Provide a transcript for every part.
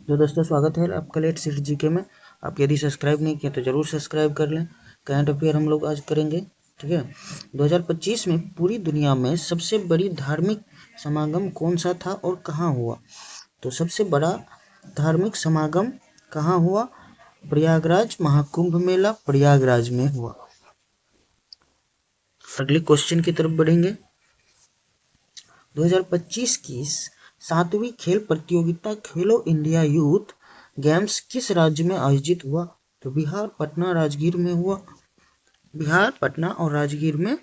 तो दोस्तों स्वागत है आपका लेट सीट जीके में। आप यदि सब्सक्राइब नहीं किए तो जरूर सब्सक्राइब कर लें। करंट अफेयर हम लोग आज करेंगे, ठीक है। 2025 में पूरी दुनिया में सबसे बड़ी धार्मिक समागम कौन सा था और कहाँ हुआ? तो सबसे बड़ा धार्मिक समागम कहाँ हुआ? प्रयागराज महाकुंभ मेला प्रयागराज में हुआ। अगले क्वेश्चन की तरफ बढ़ेंगे। 2025 की 7वीं खेल प्रतियोगिता खेलो इंडिया यूथ गेम्स किस राज्य में आयोजित हुआ? तो बिहार, पटना, राजगीर में हुआ। बिहार, पटना और राजगीर में।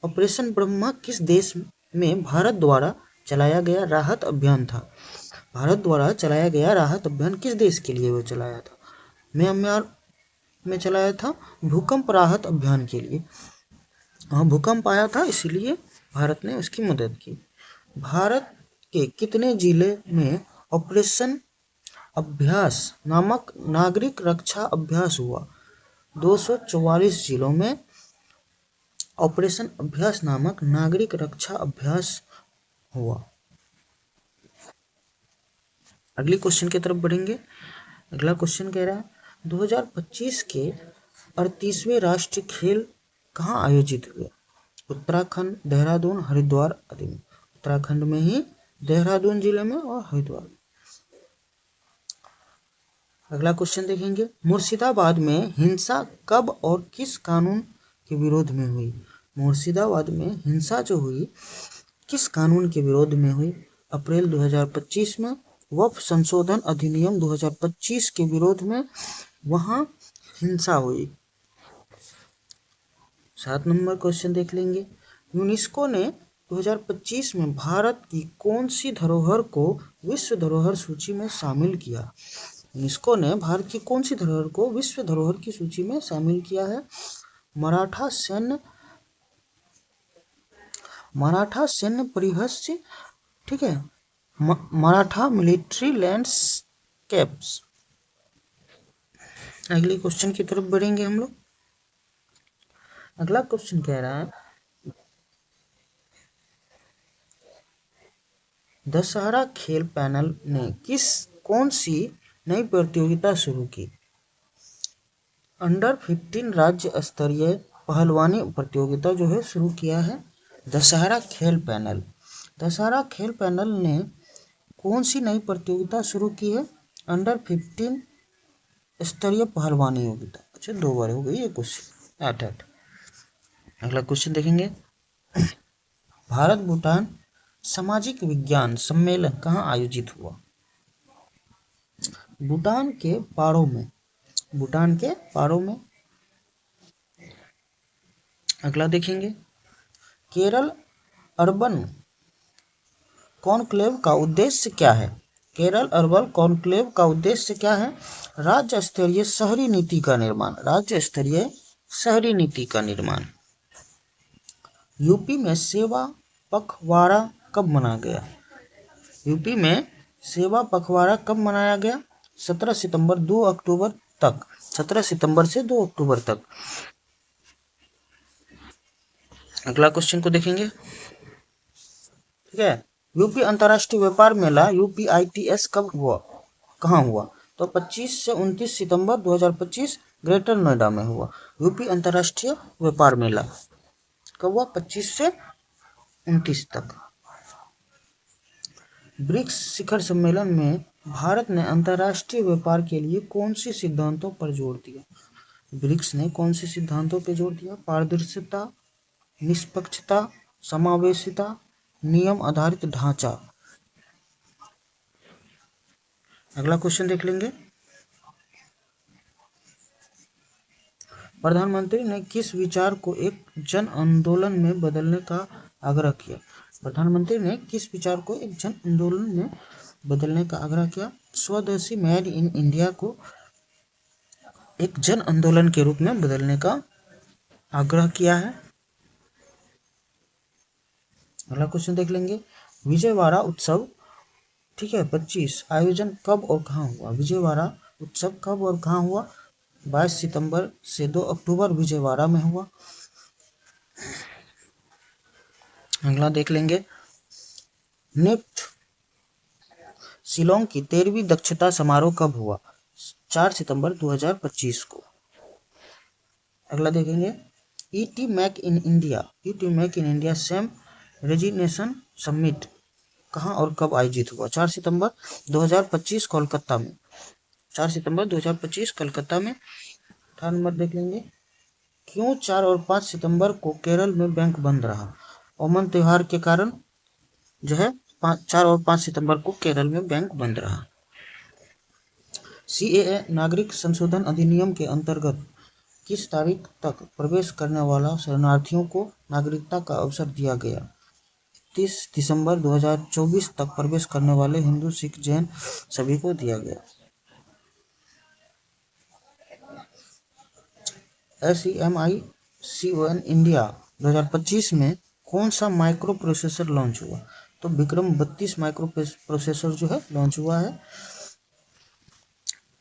ऑपरेशन ब्रह्मा किस देश में भारत द्वारा चलाया गया राहत अभियान था? भारत द्वारा चलाया गया राहत अभियान किस देश के लिए वो चलाया था? म्यांमार में चलाया था, भूकंप राहत अभियान के लिए। हाँ, भूकंप आया था इसलिए भारत ने उसकी मदद की। भारत के कितने जिले में ऑपरेशन अभ्यास नामक नागरिक रक्षा अभ्यास हुआ? 244 जिलों में ऑपरेशन अभ्यास नामक नागरिक रक्षा अभ्यास हुआ। अगले क्वेश्चन की तरफ बढ़ेंगे। अगला क्वेश्चन कह रहा है 2025 के 38वें राष्ट्रीय खेल कहाँ आयोजित हुए? उत्तराखंड, देहरादून, हरिद्वार आदि में। उत्तराखंड में ही देहरादून जिले में और हरिद्वार। अगला क्वेश्चन देखेंगे। मुर्शिदाबाद में हिंसा कब और किस कानून के विरोध में हुई? मुर्शिदाबाद में हिंसा जो हुई किस कानून के विरोध में हुई? अप्रैल 2025 में वक्फ संशोधन अधिनियम 2025 के विरोध में वहां हिंसा हुई। 7 नंबर क्वेश्चन देख लेंगे। यूनेस्को ने 2025 में भारत की कौन सी धरोहर को विश्व धरोहर सूची में शामिल किया? यूनेस्को ने भारत की कौन सी धरोहर को विश्व धरोहर की सूची में शामिल किया है? मराठा सैन्य परिदृश्य, ठीक है, मराठा मिलिट्री लैंडस्केप्स। अगले क्वेश्चन की तरफ बढ़ेंगे हम लोग। अगला क्वेश्चन कह रहा है दशहरा खेल पैनल ने कौन सी नई प्रतियोगिता शुरू की? अंडर 15 राज्य स्तरीय पहलवानी प्रतियोगिता जो है शुरू किया है दशहरा खेल पैनल। दशहरा खेल पैनल ने कौन सी नई प्रतियोगिता शुरू की है? अंडर 15 स्तरीय पहलवानी योगिता। अच्छा, 2 बार हो गई ये क्वेश्चन। 8। अगला क्वेश्चन देखेंगे। भारत भूटान सामाजिक विज्ञान सम्मेलन कहाँ आयोजित हुआ? भूटान के पारो में। भूटान के पारो में। अगला देखेंगे। केरल अर्बन कॉन्क्लेव का उद्देश्य क्या है? केरल अर्बन कॉन्क्लेव का उद्देश्य क्या है? राज्य स्तरीय शहरी नीति का निर्माण। राज्य स्तरीय शहरी नीति का निर्माण। यूपी में सेवा पखवाड़ा कब मनाया गया? यूपी में सेवा पखवाड़ा कब मनाया गया? 17 सितंबर 2 अक्टूबर तक। 17 सितंबर से 2 अक्टूबर तक। अगला क्वेश्चन को देखेंगे, ठीक है। यूपी अंतर्राष्ट्रीय व्यापार मेला UPITS कब हुआ, कहाँ हुआ? तो 25 से 29 सितंबर 2025 ग्रेटर नोएडा में हुआ। यूपी अंतर्राष्ट्रीय व्यापार मेला कब हुआ? 25 से 29 तक। ब्रिक्स शिखर सम्मेलन में भारत ने अंतर्राष्ट्रीय व्यापार के लिए कौन से सिद्धांतों पर जोर दिया? ब्रिक्स ने कौन से सिद्धांतों पर जोर दिया? पारदर्शिता, निष्पक्षता, समावेशिता, नियम आधारित ढांचा। अगला क्वेश्चन देख लेंगे। प्रधानमंत्री ने किस विचार को एक जन आंदोलन में बदलने का आग्रह किया? प्रधानमंत्री ने किस विचार को एक जन आंदोलन में बदलने का आग्रह किया? स्वदेशी मेड इन इंडिया को एक जन आंदोलन के रूप में बदलने का आग्रह किया है। अगला क्वेश्चन देख लेंगे। विजयवाड़ा उत्सव, ठीक है, 25 आयोजन कब और कहाँ हुआ? विजयवाड़ा उत्सव कब और कहाँ हुआ? 22 सितंबर से 2 अक्टूबर विजयवाड़ा में हुआ। अगला देख लेंगे। नेफ्ट शिलोंग की 13वीं दक्षता समारोह कब हुआ? 4 सितंबर 2025 को। अगला देखेंगे, ईटी मैक इन इंडिया सेम रेजिग्नेशन समिट कहाँ और कब आयोजित हुआ? 4 सितंबर 2025 कोलकाता में। 4 सितंबर 2025 कोलकाता में। 18 नंबर देख लेंगे, क्यों 4 और 5 सितंबर को केरल में बैंक बंद रहा? ओमन त्योहार के कारण जो है 4 और 5 सितंबर को केरल में बैंक बंद रहा। सीएए नागरिक संशोधन अधिनियम के अंतर्गत किस तारीख तक प्रवेश करने वाला शरणार्थियों को नागरिकता का अवसर दिया गया? 30 दिसंबर 2024 तक प्रवेश करने वाले हिंदू, सिख, जैन सभी को दिया गया। SEMICON इंडिया 2025 में कौन सा माइक्रो प्रोसेसर लॉन्च हुआ? तो विक्रम 32 माइक्रो प्रोसेसर जो है लॉन्च हुआ है।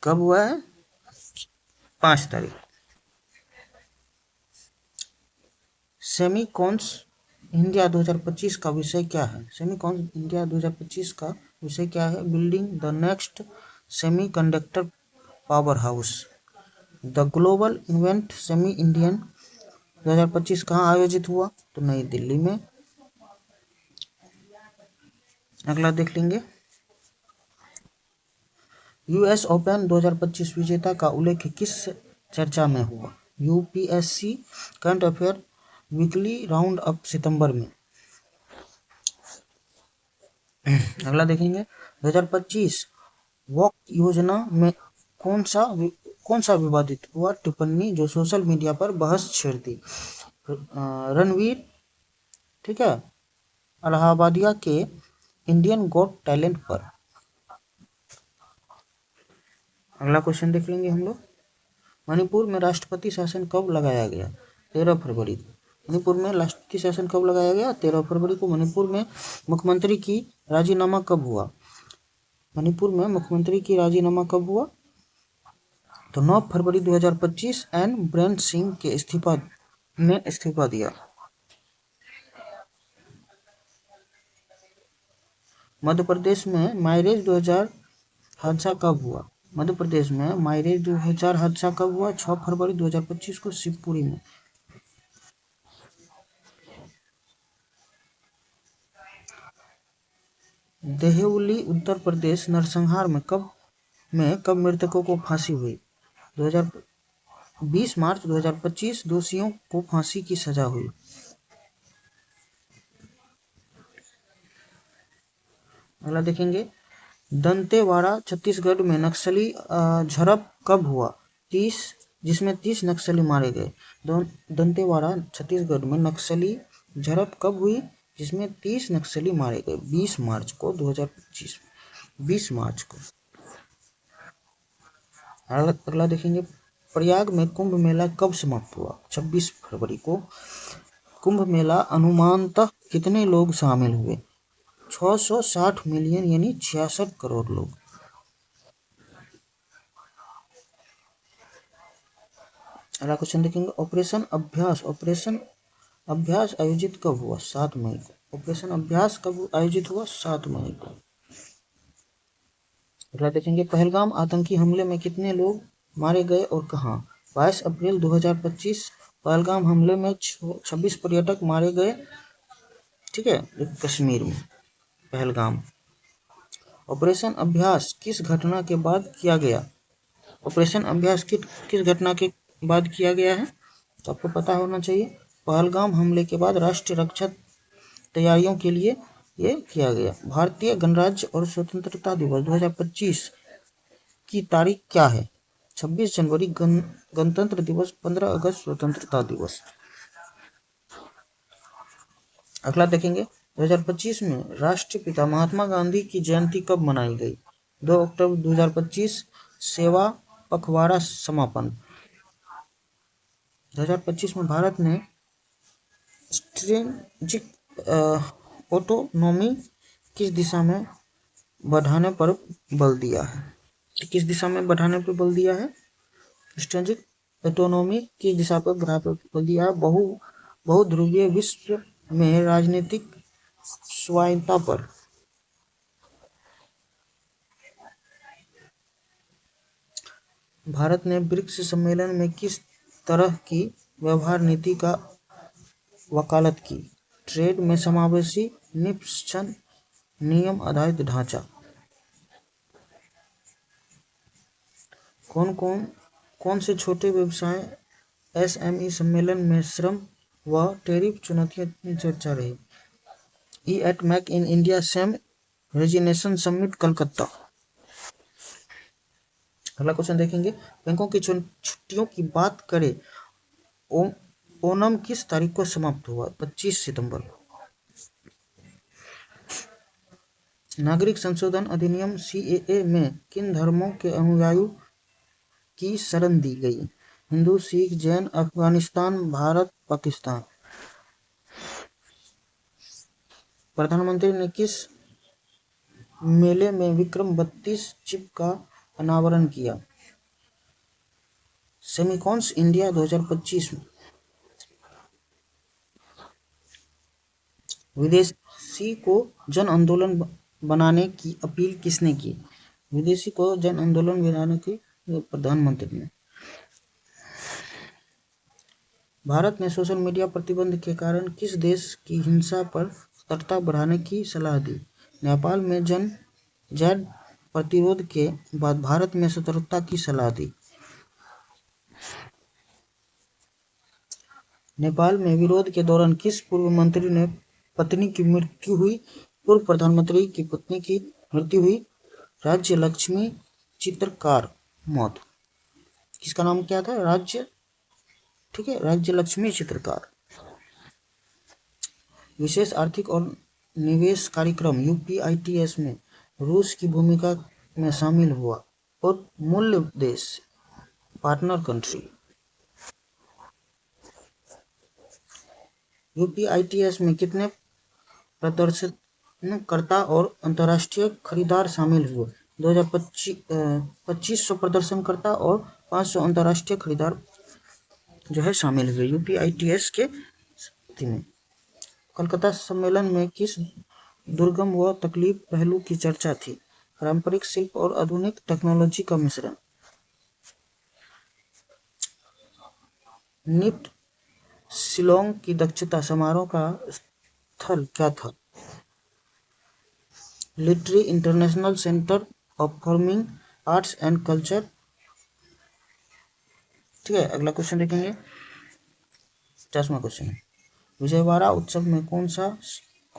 कब हुआ है? 5 तारीख। सेमीकॉन्स इंडिया 2025 का विषय क्या है? सेमीकॉन्स इंडिया 2025 का विषय क्या है? Building the next semiconductor power house. The global event semi Indian 2025 कहाँ आयोजित हुआ? तो नई दिल्ली में। अगला देख लेंगे, यूएस ओपन 2025 विजेता का उल्लेख किस चर्चा में हुआ? UPSC current affair weekly round up सितंबर में। अगला देखेंगे, 2025 वॉक योजना में कौन सा विवादित हुआ टिप्पणी जो सोशल मीडिया पर बहस छेड़ती? रणवीर, ठीक है, अलाहाबादिया के इंडियन गॉट टैलेंट पर। अगला क्वेश्चन देख लेंगे हम लोग, मणिपुर में राष्ट्रपति शासन कब लगाया गया? 13 फरवरी को। मणिपुर में राष्ट्रपति शासन कब लगाया गया? 13 फरवरी को। मणिपुर में मुख्यमंत्री की राजीनामा कब हुआ? मणिपुर में मुख्यमंत्री की राजीनामा कब हुआ? तो 9 फरवरी 2025 एन बीरेन सिंह के इस्तीफा दिया। मध्य प्रदेश में माइलेज 2000 हादसा कब हुआ? मध्य प्रदेश में माइलेज 2000 हादसा कब हुआ? 6 फरवरी 2025 को शिवपुरी में। देहउली उत्तर प्रदेश नरसंहार में कब मृतकों को फांसी हुई? 20 मार्च 2025 दोषियों को फांसी की सजा हुई। अगला देखेंगे, दंतेवाड़ा छत्तीसगढ़ में नक्सली झड़प कब हुआ? 30, जिसमें 30 नक्सली मारे गए। दंतेवाड़ा छत्तीसगढ़ में नक्सली झड़प कब हुई? जिसमें 30 नक्सली मारे गए 20 मार्च को 2025। 20 मार्च को। अगला देखेंगे, प्रयाग में कुंभ मेला कब समाप्त हुआ? 26 फरवरी को। कुंभ मेला अनुमानतः कितने लोग शामिल हुए? 660 मिलियन यानी 66 करोड़ लोग। अगला क्वेश्चन देखेंगे, ऑपरेशन अभ्यास आयोजित कब हुआ? 7 मई को। ऑपरेशन अभ्यास कब आयोजित हुआ? 7 मई को। अगला देखेंगे, पहलगाम आतंकी हमले में कितने लोग मारे गए और कहां? 22 अप्रैल 2025 पहलगाम हमले में 26 पर्यटक मारे गए, ठीक है, कश्मीर में पहलगाम। ऑपरेशन अभ्यास किस घटना के बाद किया गया? ऑपरेशन अभ्यास किस घटना के बाद किया गया है? तो आपको पता होना चाहिए, पहलगाम हमले के बाद राष्ट्रीय रक्षा तैयारियों के लिए ये किया गया। भारतीय गणराज्य और स्वतंत्रता दिवस 2025 की तारीख क्या है? 26 जनवरी गणतंत्र दिवस, 15 अगस्त स्वतंत्रता दिवस। अगला देखेंगे, 2025 में राष्ट्रपिता महात्मा गांधी की जयंती कब मनाई गई? 2 अक्टूबर 2025 सेवा पखवाड़ा समापन। 2025 में भारत ने स्ट्रेटेजिक ऑटोनॉमी किस दिशा में बढ़ाने पर बल दिया है? किस दिशा में बढ़ाने पर बल दिया है? स्ट्रेटेजिक ऑटोनॉमी किस दिशा पर बढ़ाने पर बल दिया है? बहुध्रुवीय विश्व में राजनीतिक स्वायत्तता पर। भारत ने ब्रिक्स सम्मेलन में किस तरह की व्यवहार नीति का वकालत की? ट्रेड में समावेशी निष्पक्ष नियम आधारित ढांचा। कौन से छोटे व्यवसाय एसएमई सम्मेलन में श्रम व टैरिफ चुनौतियों की चर्चा रही? एट मेक इन इंडिया सेम रेजिनेशन समिट कलकत्ता। अगला क्वेश्चन देखेंगे, बैंकों की छुट्टियों की बात करें, ओणम किस तारीख को समाप्त हुआ? 25 सितंबर। नागरिक संशोधन अधिनियम सीएए में किन धर्मों के अनुयायियों की शरण दी गई? हिंदू, सिख, जैन, अफगानिस्तान, भारत, पाकिस्तान। प्रधानमंत्री ने किस मेले में विक्रम 32 चिप का अनावरण किया? सेमिकॉन्स इंडिया 2025 में। विदेशी को जन आंदोलन बनाने की अपील किसने की? विदेशी को जन आंदोलन बनाने की प्रधानमंत्री ने। भारत ने सोशल मीडिया प्रतिबंध के कारण किस देश की हिंसा पर सतर्कता बढ़ाने की सलाह दी? नेपाल में जेड प्रतिरोध के बाद भारत में सतर्कता की सलाह दी। नेपाल में विरोध के दौरान किस पूर्व मंत्री ने पत्नी की मृत्यु हुई? पूर्व प्रधानमंत्री की पत्नी की मृत्यु हुई। राज्य लक्ष्मी चित्रकार मौत। किसका नाम क्या था? राज्य लक्ष्मी चित्रकार। विशेष आर्थिक और निवेश कार्यक्रम यूपीआईटीएस में रूस की भूमिका में शामिल हुआ और मूल्य देश पार्टनर कंट्री। यूपीआईटीएस में कितने प्रदर्शनकर्ता और अंतर्राष्ट्रीय खरीदार शामिल हुए? 2500 प्रदर्शनकर्ता और 500 अंतर्राष्ट्रीय खरीदार जो है शामिल हुए यूपीआईटीएस के स्थिति में। कलकत्ता सम्मेलन में किस दुर्गम व तकलीफ पहलू की चर्चा थी? पारंपरिक शिल्प और आधुनिक टेक्नोलॉजी का मिश्रण। निफ्ट शिलोंग की दक्षता समारोह का स्थल क्या था? Literary international centre of performing arts and culture. ठीक है, अगला क्वेश्चन देखेंगे, 50वां क्वेश्चन है, विजयवाड़ा उत्सव में कौन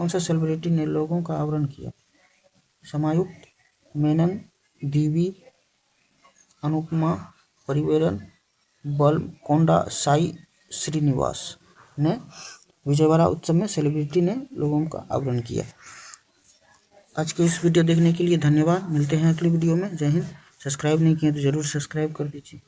सा सेलिब्रिटी ने लोगों का आवरण किया? समायुक्त, मेनन, दीवी, अनुपमा परिवेरन, बलकोंडा साई श्रीनिवास ने विजयवाड़ा उत्सव में सेलिब्रिटी ने लोगों का आवरण किया। आज के इस वीडियो देखने के लिए धन्यवाद। मिलते हैं अगली वीडियो में। जय हिंद। सब्सक्राइब नहीं किए तो जरूर सब्सक्राइब कर दीजिए।